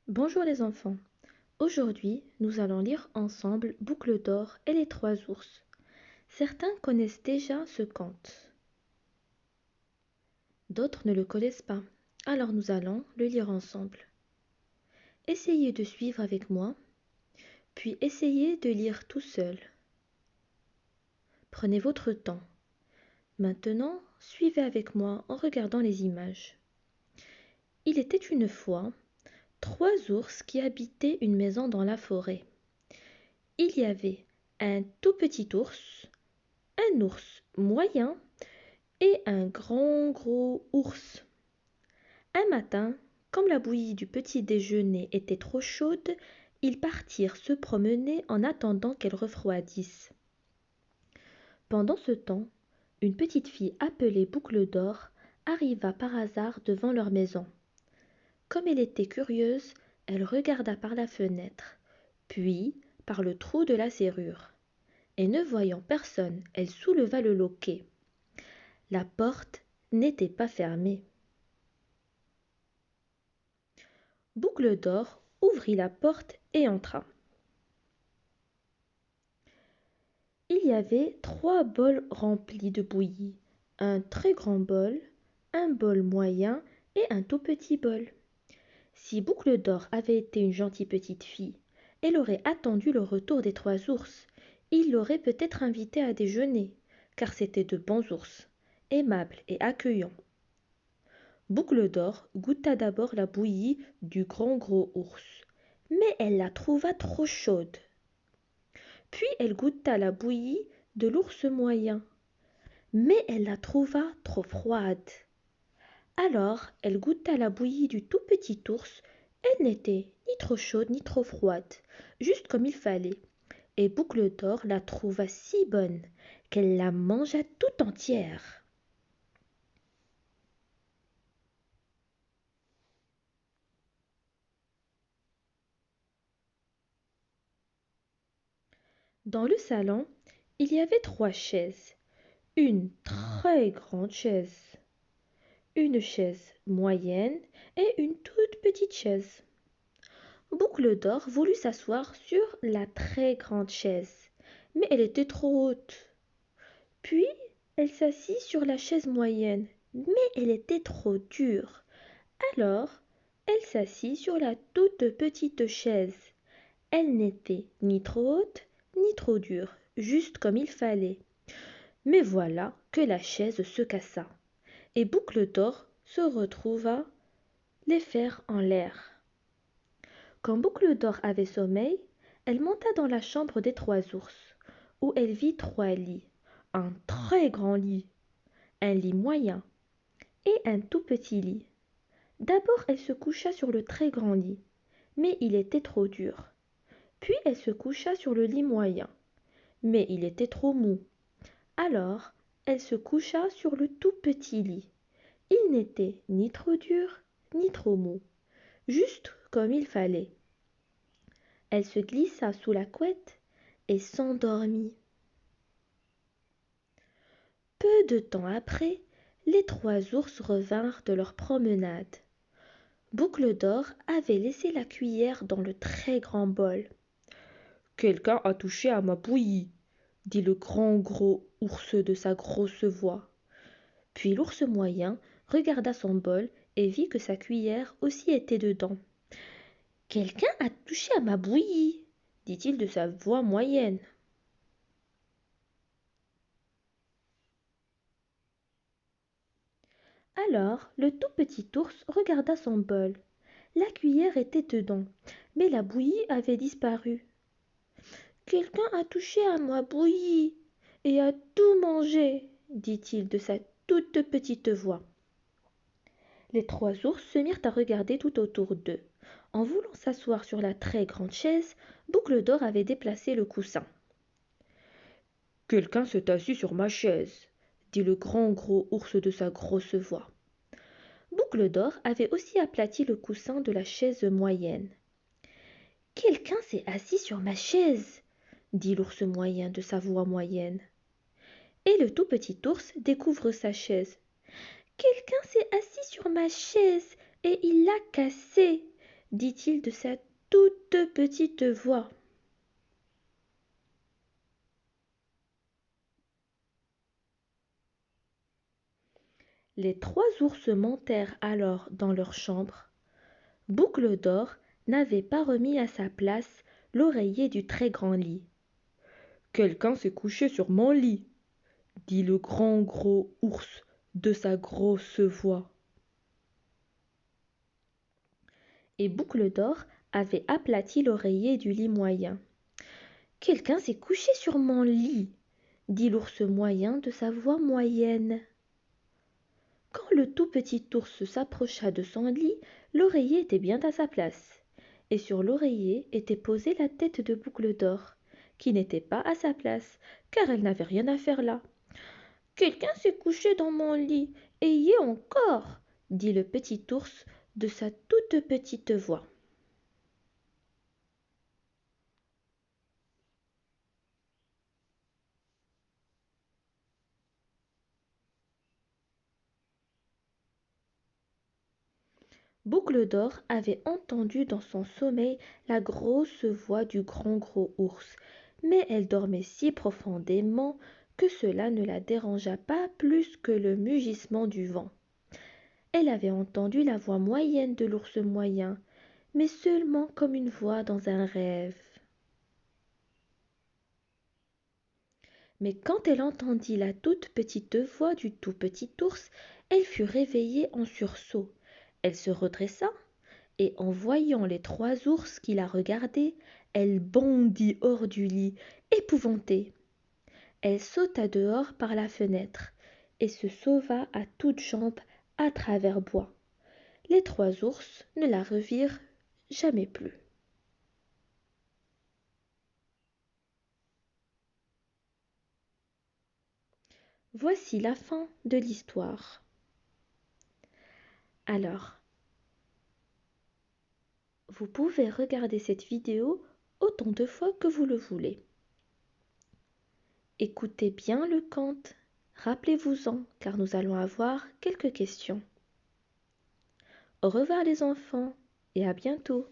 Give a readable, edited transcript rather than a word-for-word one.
Bonjour les enfants. Aujourd'hui, nous allons lire ensemble Boucle d'or et les trois ours. Certains connaissent déjà ce conte. D'autres ne le connaissent pas. Alors nous allons le lire ensemble. Essayez de suivre avec moi, puis essayez de lire tout seul. Prenez votre temps. Maintenant, suivez avec moi en regardant les images. Il était une fois trois ours qui habitaient une maison dans la forêt. Il y avait un tout petit ours, un ours moyen et un grand gros ours. Un matin, comme la bouillie du petit déjeuner était trop chaude, ils partirent se promener en attendant qu'elle refroidisse. Pendant ce temps, une petite fille appelée Boucle d'or arriva par hasard devant leur maison. Comme elle était curieuse, elle regarda par la fenêtre, puis par le trou de la serrure. Et ne voyant personne, elle souleva le loquet. La porte n'était pas fermée. Boucle d'or ouvrit la porte et entra. Il y avait trois bols remplis de bouillie, un très grand bol, un bol moyen et un tout petit bol. Si Boucle d'or avait été une gentille petite fille, elle aurait attendu le retour des trois ours. Il l'aurait peut-être invité à déjeuner, car c'étaient de bons ours, aimables et accueillants. Boucle d'or goûta d'abord la bouillie du grand gros ours, mais elle la trouva trop chaude. Puis elle goûta la bouillie de l'ours moyen, mais elle la trouva trop froide. Alors elle goûta la bouillie du tout petit ours. Elle n'était ni trop chaude ni trop froide, juste comme il fallait. Et Boucle d'or la trouva si bonne qu'elle la mangea tout entière. Dans le salon, il y avait trois chaises. Une très grande chaise, une chaise moyenne et une toute petite chaise. Boucle d'or voulut s'asseoir sur la très grande chaise, mais elle était trop haute. Puis elle s'assit sur la chaise moyenne, mais elle était trop dure. Alors elle s'assit sur la toute petite chaise. Elle n'était ni trop haute ni trop dure, juste comme il fallait. Mais voilà que la chaise se cassa, et Boucle d'or se retrouva les fers en l'air. Quand Boucle d'or avait sommeil, elle monta dans la chambre des trois ours, où elle vit trois lits, un très grand lit, un lit moyen et un tout petit lit. D'abord elle se coucha sur le très grand lit, mais il était trop dur. Puis elle se coucha sur le lit moyen, mais il était trop mou. Alors elle se coucha sur le tout petit lit. Il n'était ni trop dur ni trop mou, juste comme il fallait. Elle se glissa sous la couette et s'endormit. Peu de temps après, les trois ours revinrent de leur promenade. Boucle d'or avait laissé la cuillère dans le très grand bol. Quelqu'un a touché à ma bouillie, dit le grand gros ours de sa grosse voix. Puis l'ours moyen regarda son bol et vit que sa cuillère aussi était dedans. Quelqu'un a touché à ma bouillie, dit-il de sa voix moyenne. Alors le tout petit ours regarda son bol. La cuillère était dedans, mais la bouillie avait disparu. Quelqu'un a touché à ma bouillie et a tout mangé, dit-il de sa toute petite voix. Les trois ours se mirent à regarder tout autour d'eux. En voulant s'asseoir sur la très grande chaise, Boucle d'or avait déplacé le coussin. Quelqu'un s'est assis sur ma chaise, dit le grand gros ours de sa grosse voix. Boucle d'or avait aussi aplati le coussin de la chaise moyenne. Quelqu'un s'est assis sur ma chaise, dit l'ours moyen de sa voix moyenne. Et le tout petit ours découvre sa chaise. Quelqu'un s'est assis sur ma chaise et il l'a cassée, dit-il de sa toute petite voix. Les 3 ours montèrent alors dans leur chambre. Boucle d'Or n'avait pas remis à sa place l'oreiller du très grand lit. Quelqu'un s'est couché sur mon lit, dit le grand gros ours de sa grosse voix. Et Boucle d'Or avait aplati l'oreiller du lit moyen. Quelqu'un s'est couché sur mon lit, dit l'ours moyen de sa voix moyenne. Quand le tout petit ours s'approcha de son lit, l'oreiller était bien à sa place, et sur l'oreiller était posée la tête de Boucle d'Or, qui n'était pas à sa place, car elle n'avait rien à faire là. Quelqu'un s'est couché dans mon lit, et y est encore, dit le petit ours de sa toute petite voix. Boucle d'Or avait entendu dans son sommeil la grosse voix du grand gros ours, mais elle dormait si profondément que cela ne la dérangea pas plus que le mugissement du vent. Elle avait entendu la voix moyenne de l'ours moyen, mais seulement comme une voix dans un rêve. Mais quand elle entendit la toute petite voix du tout petit ours, elle fut réveillée en sursaut. Elle se redressa, et en voyant les 3 ours qui la regardaient, elle bondit hors du lit, épouvantée. Elle sauta dehors par la fenêtre, et se sauva à toutes jambes à travers bois. Les 3 ours ne la revirent jamais plus. Voici la fin de l'histoire. Alors, vous pouvez regarder cette vidéo autant de fois que vous le voulez. Écoutez bien le conte, rappelez-vous-en car nous allons avoir quelques questions. Au revoir les enfants et à bientôt.